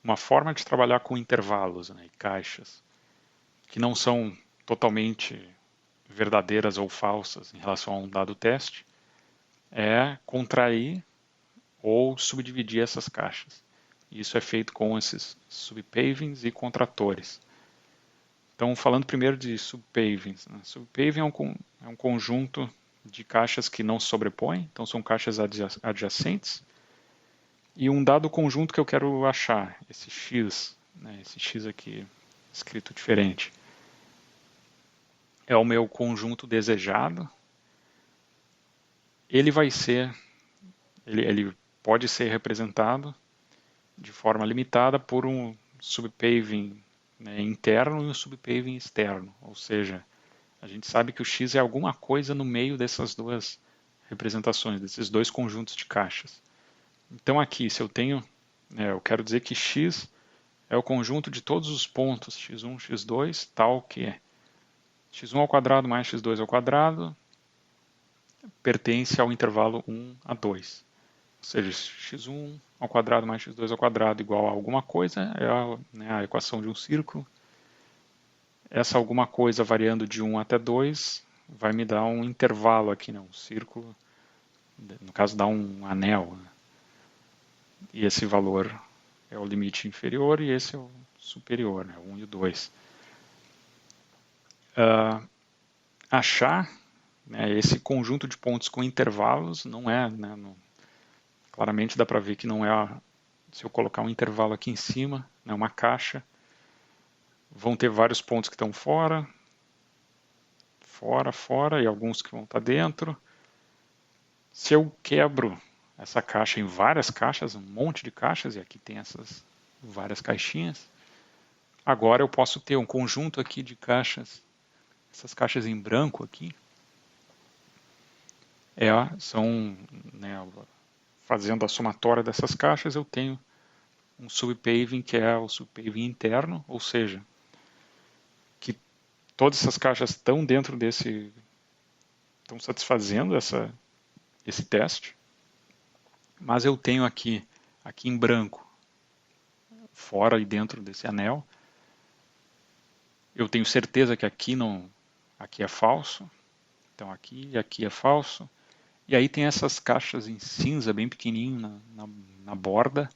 uma forma de trabalhar com intervalos, né, e caixas, que não são totalmente verdadeiras ou falsas em relação a um dado teste, é contrair ou subdividir essas caixas. Isso é feito com esses subpavings e contratores. Então, falando primeiro de subpavings. Né? Subpaving é um conjunto de caixas que não se sobrepõem, então são caixas adjacentes. E um dado conjunto que eu quero achar, esse X, né, esse X aqui escrito diferente, é o meu conjunto desejado. Ele vai ser, ele pode ser representado de forma limitada por um subpaving, né, interno e um subpaving externo. Ou seja, a gente sabe que o X é alguma coisa no meio dessas duas representações, desses dois conjuntos de caixas. Então aqui, se eu tenho, eu quero dizer que X é o conjunto de todos os pontos x1, x2, tal que é x1 ao quadrado mais x2 ao quadrado pertence ao intervalo 1 a 2. Ou seja, x1 ao quadrado mais x2 ao quadrado igual a alguma coisa é a equação de um círculo. Essa alguma coisa variando de 1 até 2 vai me dar um intervalo aqui, né? Um círculo, no caso dá um anel. Né? E esse valor é o limite inferior e esse é o superior, né? O 1 e o 2. Achar, né, esse conjunto de pontos com intervalos não é, né, claramente dá para ver que não é, se eu colocar um intervalo aqui em cima, né, uma caixa, vão ter vários pontos que estão fora, fora, e alguns que vão estar dentro. Se eu quebro essa caixa em várias caixas, um monte de caixas, e aqui tem essas várias caixinhas, agora eu posso ter um conjunto aqui de caixas, essas caixas em branco aqui, são, né, fazendo a somatória dessas caixas, eu tenho um subpaving que é o subpaving interno, ou seja, que todas essas caixas estão dentro desse, estão satisfazendo esse teste, mas eu tenho aqui em branco, fora e dentro desse anel, eu tenho certeza que aqui é falso, então aqui e aqui é falso, e aí tem essas caixas em cinza bem pequenininho na borda,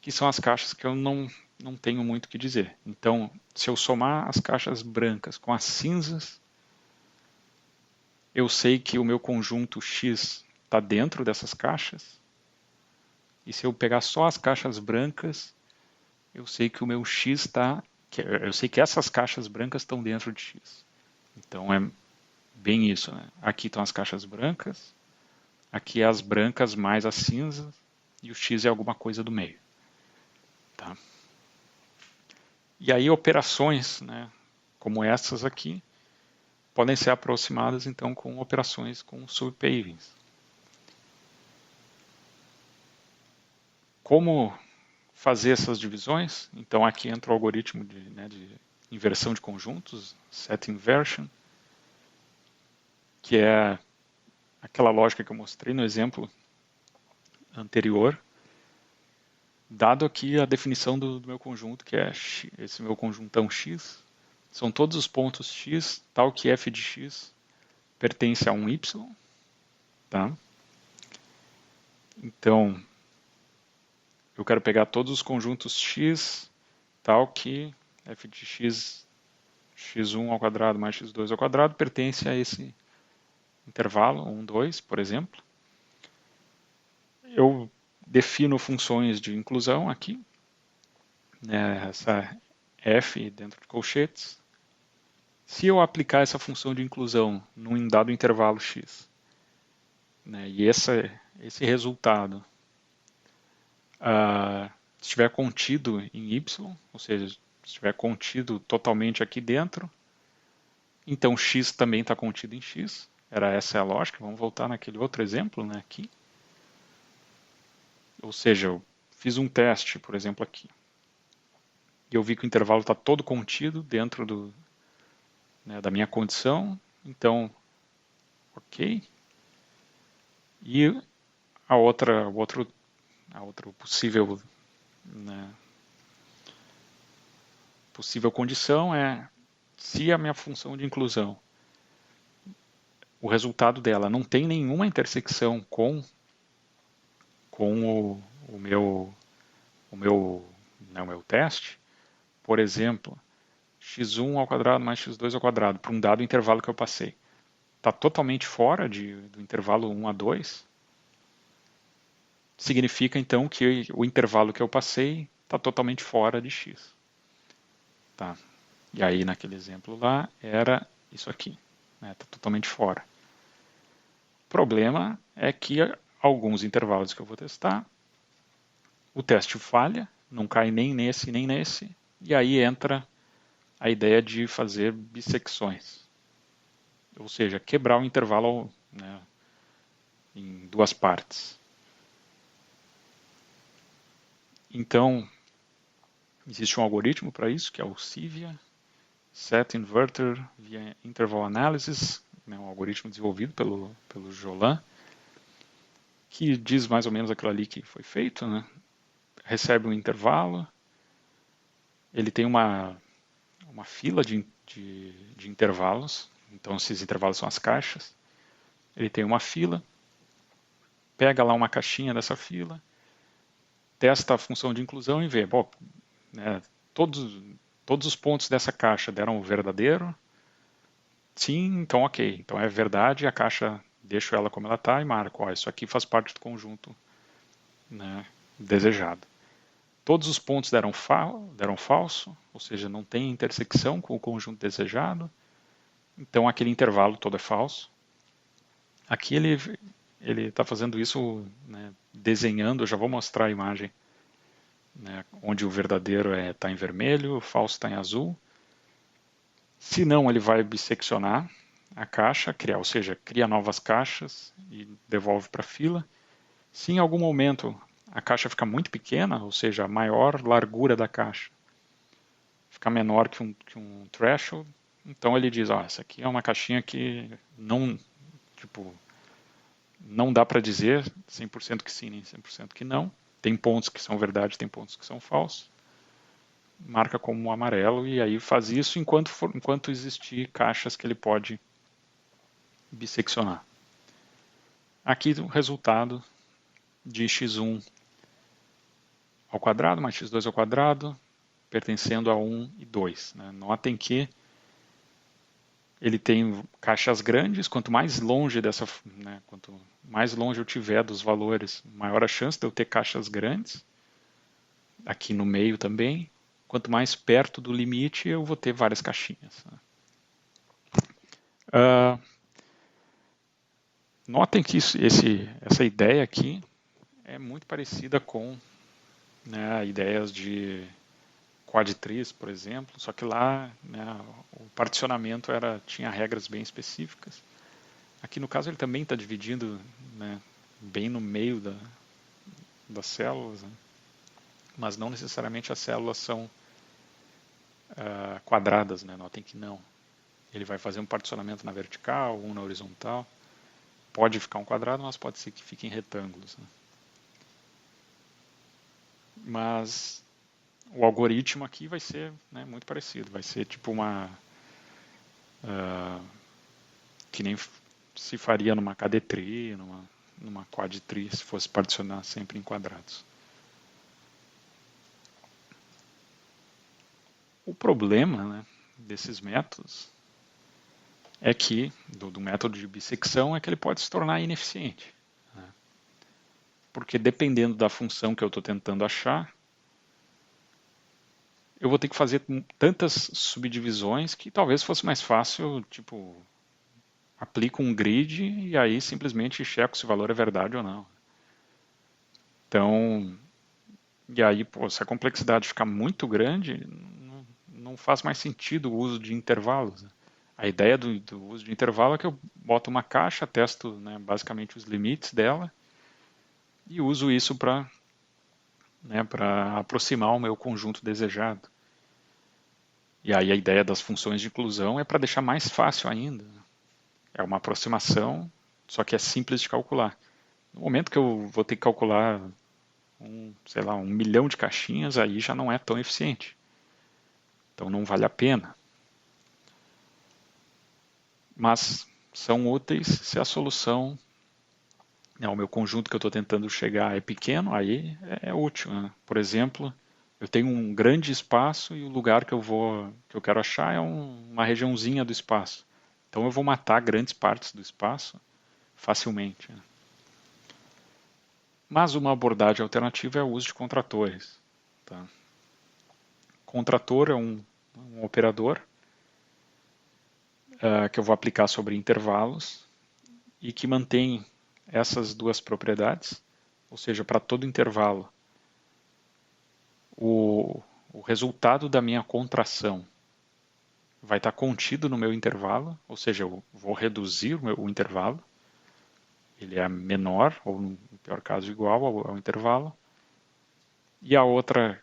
que são as caixas que eu não tenho muito o que dizer. Então, se eu somar as caixas brancas com as cinzas, eu sei que o meu conjunto X está dentro dessas caixas. E se eu pegar só as caixas brancas, eu sei que o meu X está. Eu sei que essas caixas brancas estão dentro de X. Então é bem isso. Né? Aqui estão as caixas brancas, aqui é as brancas mais as cinzas, e o X é alguma coisa do meio. Tá? E aí operações, né, como essas aqui, podem ser aproximadas então com operações com subpavings. Como fazer essas divisões? Então aqui entra o algoritmo de inversão de conjuntos, set inversion, que é aquela lógica que eu mostrei no exemplo anterior, dado aqui a definição do meu conjunto, que é esse meu conjuntão X, são todos os pontos X, tal que f de X pertence a um Y, tá? Então, eu quero pegar todos os conjuntos X, tal que f de X, x1 ao quadrado mais x2 ao quadrado, pertence a esse intervalo, 1, 2, por exemplo. Eu defino funções de inclusão aqui, né, essa f dentro de colchetes. Se eu aplicar essa função de inclusão num dado intervalo x, né, e esse resultado estiver contido em y, ou seja, estiver contido totalmente aqui dentro, então x também está contido em x. Essa é a lógica. Vamos voltar naquele outro exemplo, né, aqui. Ou seja, eu fiz um teste, por exemplo, aqui. E eu vi que o intervalo está todo contido dentro da minha condição. Então, ok. E a outra possível, né, possível condição é se a minha função de inclusão, o resultado dela não tem nenhuma intersecção com o meu teste, por exemplo, x1 ao quadrado mais x2 ao quadrado, para um dado intervalo que eu passei, está totalmente fora do intervalo 1 a 2, significa então que o intervalo que eu passei está totalmente fora de x. Tá? E aí naquele exemplo lá era isso aqui, está totalmente fora. O problema é que alguns intervalos que eu vou testar, o teste falha, não cai nem nesse, e aí entra a ideia de fazer bissecções. Ou seja, quebrar o intervalo, né, em duas partes. Então, existe um algoritmo para isso, que é o CIVIA, Set Inverter via Interval Analysis, né, um algoritmo desenvolvido pelo Jolan, que diz mais ou menos aquilo ali que foi feito, né? Recebe um intervalo, ele tem uma fila de intervalos, então esses intervalos são as caixas, ele tem uma fila, pega lá uma caixinha dessa fila, testa a função de inclusão e vê, bom, né, todos os pontos dessa caixa deram o verdadeiro, sim, então ok, então é verdade, a caixa deixo ela como ela está e marco, ó, isso aqui faz parte do conjunto, né, desejado. Todos os pontos deram falso, ou seja, não tem intersecção com o conjunto desejado, então aquele intervalo todo é falso. Aqui ele está fazendo isso, né, desenhando, eu já vou mostrar a imagem, né, onde o verdadeiro está em vermelho, o falso está em azul. Se não, ele vai bisseccionar a caixa, ou seja, cria novas caixas e devolve para a fila. Se em algum momento a caixa fica muito pequena, ou seja, a maior largura da caixa fica menor que um threshold, então ele diz, essa aqui é uma caixinha que não dá para dizer 100% que sim, nem 100% que não. Tem pontos que são verdade, tem pontos que são falsos. Marca como amarelo e aí faz isso enquanto existir caixas que ele pode bisseccionar. Aqui o resultado de x1 ao quadrado mais x2 ao quadrado, pertencendo a 1 e 2. Né? Notem que ele tem caixas grandes, quanto mais longe quanto mais longe eu tiver dos valores, maior a chance de eu ter caixas grandes. Aqui no meio também. Quanto mais perto do limite, eu vou ter várias caixinhas. Notem que essa ideia aqui é muito parecida com, né, ideias de quadritriz, por exemplo, só que lá, né, o particionamento tinha regras bem específicas. Aqui no caso ele também está dividindo, né, bem no meio das células, né, mas não necessariamente as células são quadradas, né, notem que não. Ele vai fazer um particionamento na vertical, um na horizontal. Pode ficar um quadrado, mas pode ser que fiquem retângulos. Né? Mas o algoritmo aqui vai ser, né, muito parecido. Vai ser tipo que nem se faria numa KD-tree, numa quad-tree, se fosse particionar sempre em quadrados. O problema, né, desses métodos é que, do método de bissecção, é que ele pode se tornar ineficiente. Né? Porque dependendo da função que eu estou tentando achar, eu vou ter que fazer tantas subdivisões que talvez fosse mais fácil, tipo, aplico um grid e aí simplesmente checo se o valor é verdade ou não. Então, e aí, se a complexidade ficar muito grande, não faz mais sentido o uso de intervalos. A ideia do uso de intervalo é que eu boto uma caixa, testo, né, basicamente os limites dela e uso isso para, né, aproximar o meu conjunto desejado. E aí a ideia das funções de inclusão é para deixar mais fácil ainda. É uma aproximação, só que é simples de calcular. No momento que eu vou ter que calcular 1 milhão de caixinhas, aí já não é tão eficiente. Então não vale a pena. Mas são úteis se a solução, o meu conjunto que eu estou tentando chegar é pequeno, aí é útil, né? Por exemplo, eu tenho um grande espaço e o lugar que eu quero achar é uma regiãozinha do espaço. Então eu vou matar grandes partes do espaço facilmente, né? Mas uma abordagem alternativa é o uso de contratores. Tá? Contrator é um operador que eu vou aplicar sobre intervalos e que mantém essas duas propriedades, ou seja, para todo intervalo, o resultado da minha contração vai estar contido no meu intervalo, ou seja, eu vou reduzir o intervalo, ele é menor, ou no pior caso igual ao intervalo, e a outra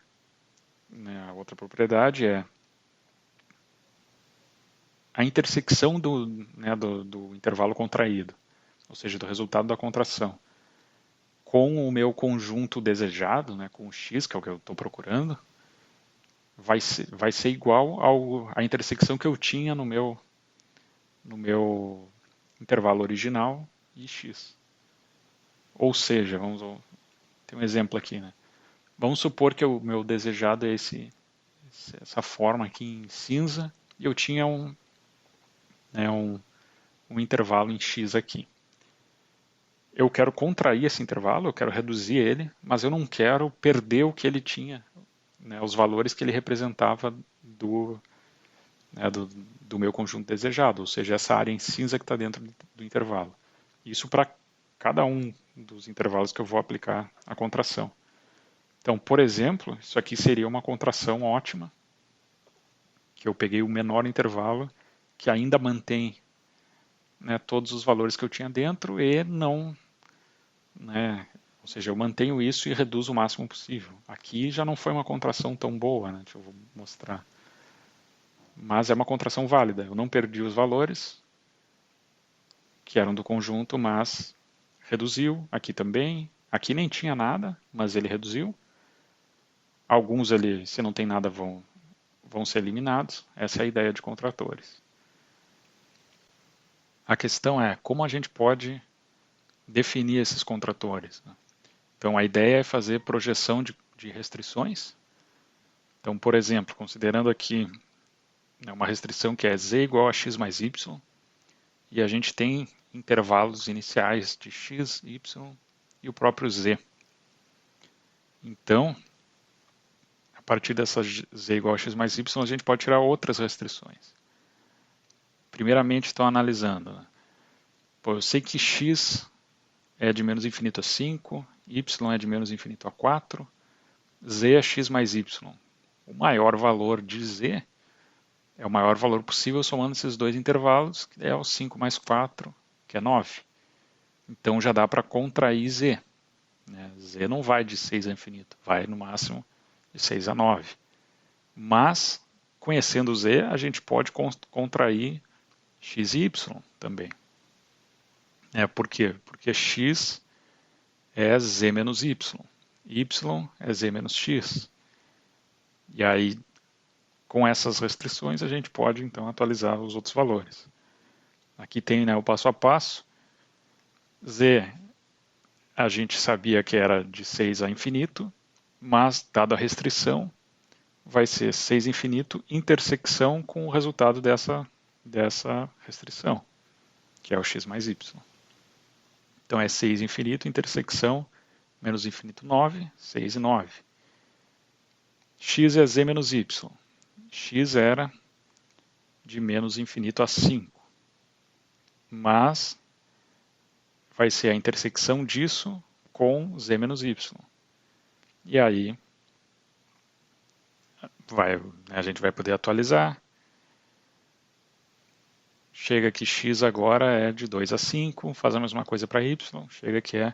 propriedade é a intersecção do intervalo contraído, ou seja, do resultado da contração, com o meu conjunto desejado, com o x, que é o que eu estou procurando, vai ser igual à intersecção que eu tinha no meu intervalo original e x. Ou seja, ter um exemplo aqui, né? Vamos supor que o meu desejado é essa forma aqui em cinza e eu tinha um intervalo em x aqui. Eu quero contrair esse intervalo, eu quero reduzir ele, mas eu não quero perder o que ele tinha, os valores que ele representava do meu conjunto desejado, ou seja, essa área em cinza que está dentro do intervalo. Isso para cada um dos intervalos que eu vou aplicar a contração. Então, por exemplo, isso aqui seria uma contração ótima, que eu peguei o menor intervalo, que ainda mantém todos os valores que eu tinha dentro e não... ou seja, eu mantenho isso e reduzo o máximo possível. Aqui já não foi uma contração tão boa, deixa eu mostrar. Mas é uma contração válida. Eu não perdi os valores, que eram do conjunto, mas reduziu. Aqui também. Aqui nem tinha nada, mas ele reduziu. Alguns ali, se não tem nada, vão ser eliminados. Essa é a ideia de contratores. A questão é como a gente pode definir esses contratores. Então, a ideia é fazer projeção de restrições. Então, por exemplo, considerando aqui uma restrição que é z igual a x mais y, e a gente tem intervalos iniciais de x, y e o próprio z. Então, a partir dessa z igual a x mais y, a gente pode tirar outras restrições. Primeiramente, estão analisando. Eu sei que x é de menos infinito a 5, y é de menos infinito a 4, z é x mais y. O maior valor de z é o maior valor possível somando esses dois intervalos, que é o 5 mais 4, que é 9. Então já dá para contrair z. Z não vai de 6 a infinito, vai no máximo de 6 a 9. Mas, conhecendo z, a gente pode contrair x e y também. Por quê? Porque x é z menos y, y é z menos x. E aí, com essas restrições, a gente pode então atualizar os outros valores. Aqui tem o passo a passo. Z a gente sabia que era de 6 a infinito, mas, dada a restrição, vai ser 6 infinito intersecção com o resultado dessa restrição, que é o x mais y. Então é 6 infinito intersecção menos infinito 9, 6 e 9. X é z menos y. X era de menos infinito a 5. Mas vai ser a intersecção disso com z menos y. E aí a gente vai poder atualizar. Chega que x agora é de 2 a 5, faz a mesma coisa para y, chega que é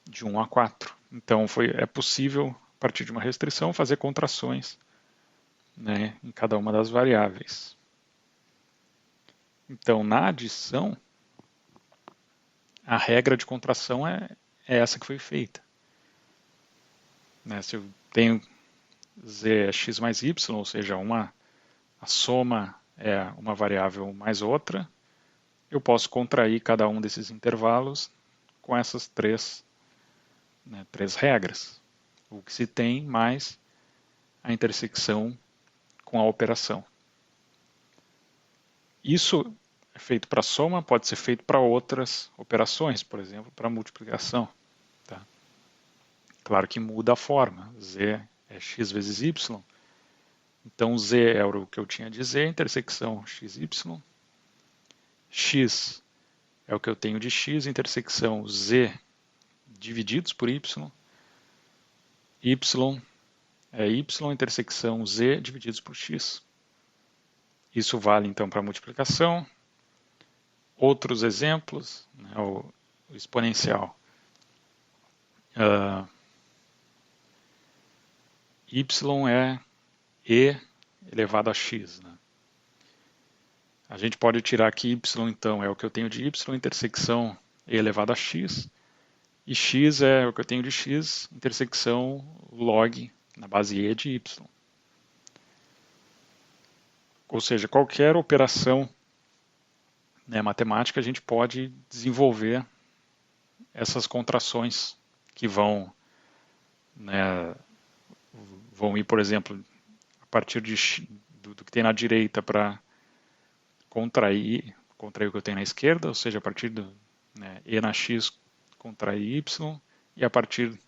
de 1 a 4. Então é possível, a partir de uma restrição, fazer contrações em cada uma das variáveis. Então, na adição, a regra de contração é essa que foi feita. Se eu tenho z é x mais y, ou seja, uma a soma é uma variável mais outra, eu posso contrair cada um desses intervalos com essas três regras. O que se tem mais a intersecção com a operação. Isso é feito para soma, pode ser feito para outras operações, por exemplo, para multiplicação. Tá? Claro que muda a forma. Z é x vezes y. Então, Z é o que eu tinha de Z, intersecção xy. X é o que eu tenho de x, intersecção Z divididos por y. Y é y, intersecção Z divididos por x. Isso vale, então, para multiplicação. Outros exemplos, né, o exponencial. Y é e elevado a x. Né? A gente pode tirar que y, então, é o que eu tenho de y, intersecção e elevado a x. E x é o que eu tenho de x, intersecção log na base e de y. Ou seja, qualquer operação, né, matemática, a gente pode desenvolver essas contrações que vão ir, por exemplo, a partir do que tem na direita para contrair o que eu tenho na esquerda, ou seja, a partir do e na x contrair y, e a partir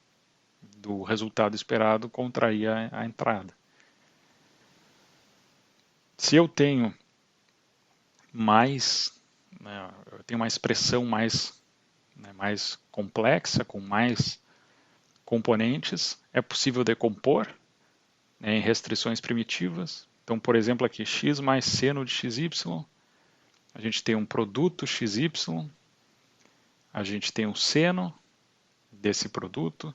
do resultado esperado contrair a entrada. Se eu tenho eu tenho uma expressão mais complexa, com mais componentes, é possível decompor em restrições primitivas. Então, por exemplo, aqui x mais seno de xy, a gente tem um produto xy, a gente tem um seno desse produto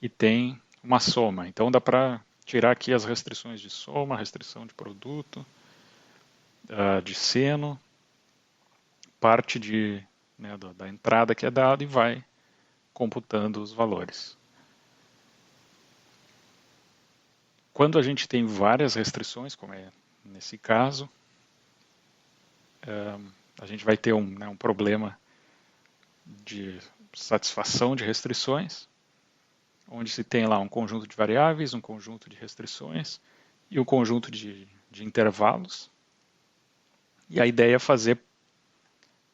e tem uma soma. Então dá para tirar aqui as restrições de soma, restrição de produto, de seno, parte da entrada que é dada e vai computando os valores. Quando a gente tem várias restrições, como é nesse caso, a gente vai ter um problema de satisfação de restrições, onde se tem lá um conjunto de variáveis, um conjunto de restrições e um conjunto de intervalos. E a ideia é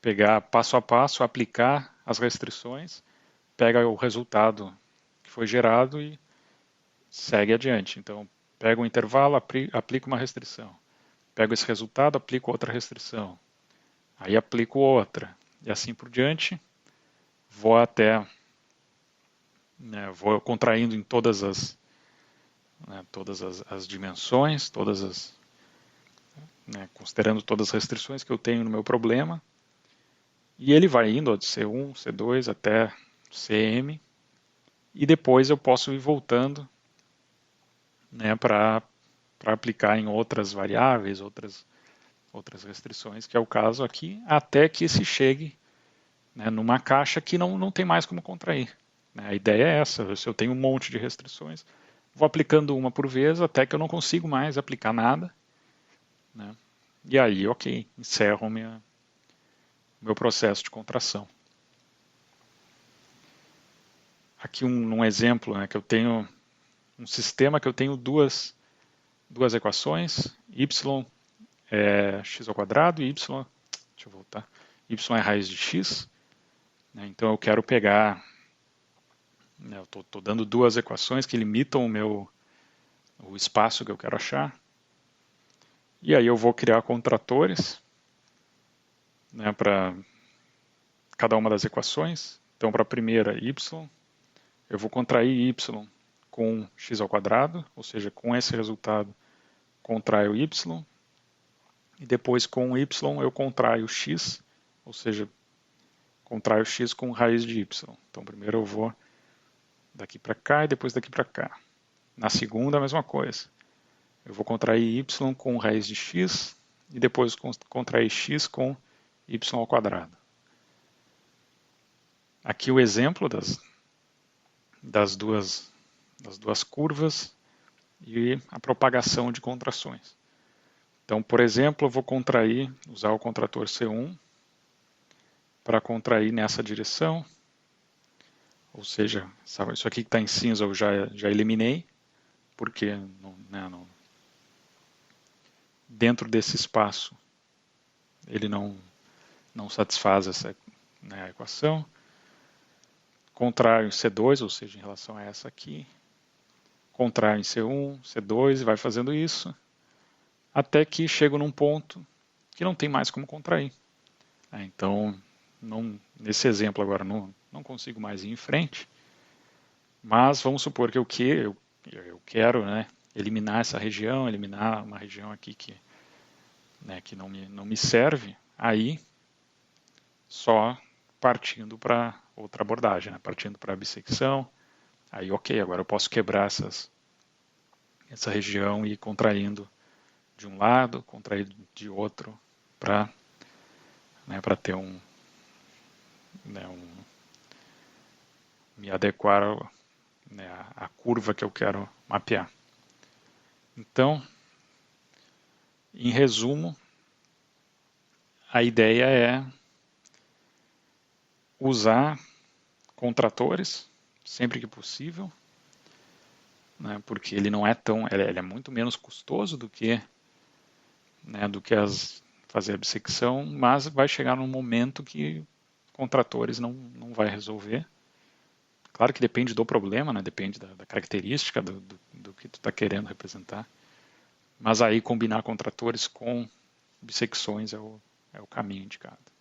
pegar passo a passo, aplicar as restrições, pega o resultado que foi gerado e segue adiante. Então, pega um intervalo, aplica uma restrição. Pego esse resultado, aplico outra restrição. Aí aplico outra. E assim por diante, vou vou contraindo em todas as dimensões, considerando todas as restrições que eu tenho no meu problema. E ele vai indo de C1, C2 até Cm. E depois eu posso ir voltando para aplicar em outras variáveis, outras restrições, que é o caso aqui, até que se chegue numa caixa que não tem mais como contrair. A ideia é essa, se eu tenho um monte de restrições, vou aplicando uma por vez até que eu não consigo mais aplicar nada. E aí, ok, encerro meu processo de contração. Aqui um exemplo, que eu tenho um sistema que eu tenho duas equações, y é x ao quadrado e y, deixa eu voltar, y é raiz de x. Então eu quero pegar, eu estou dando duas equações que limitam o espaço que eu quero achar. E aí eu vou criar contratores para cada uma das equações. Então para a primeira y, eu vou contrair y com x ao quadrado, ou seja, com esse resultado contraio y. E depois com y eu contraio x, ou seja, contraio x com raiz de y. Então primeiro eu vou daqui para cá e depois daqui para cá. Na segunda a mesma coisa. Eu vou contrair y com raiz de x e depois contrair x com y ao quadrado. Aqui o exemplo das duas curvas e a propagação de contrações. Então, por exemplo, eu vou contrair, usar o contrator C1 para contrair nessa direção, ou seja, isso aqui que está em cinza eu já eliminei, porque dentro desse espaço ele não satisfaz essa, né, equação. Contraio em C2, ou seja, em relação a essa aqui, contraio em C1, C2, e vai fazendo isso, até que chego num ponto que não tem mais como contrair. Então, nesse exemplo agora, não consigo mais ir em frente, mas vamos supor que eu quero, né, eliminar essa região, eliminar uma região aqui que, né, que não me serve, aí só partindo para outra abordagem, né, partindo para a bissecção, aí ok, agora eu posso quebrar essa região e ir contraindo de um lado, contrair de outro, para, né, ter me adequar, né, à curva que eu quero mapear. Então, em resumo, a ideia é usar contratores sempre que possível, né, porque ele não é tão, ele é muito menos custoso do que, né, fazer a bissecção, mas vai chegar num momento que contratores não vai resolver. Claro que depende do problema, né, depende da característica do que tu está querendo representar, mas aí combinar contratores com bissecções é o caminho indicado.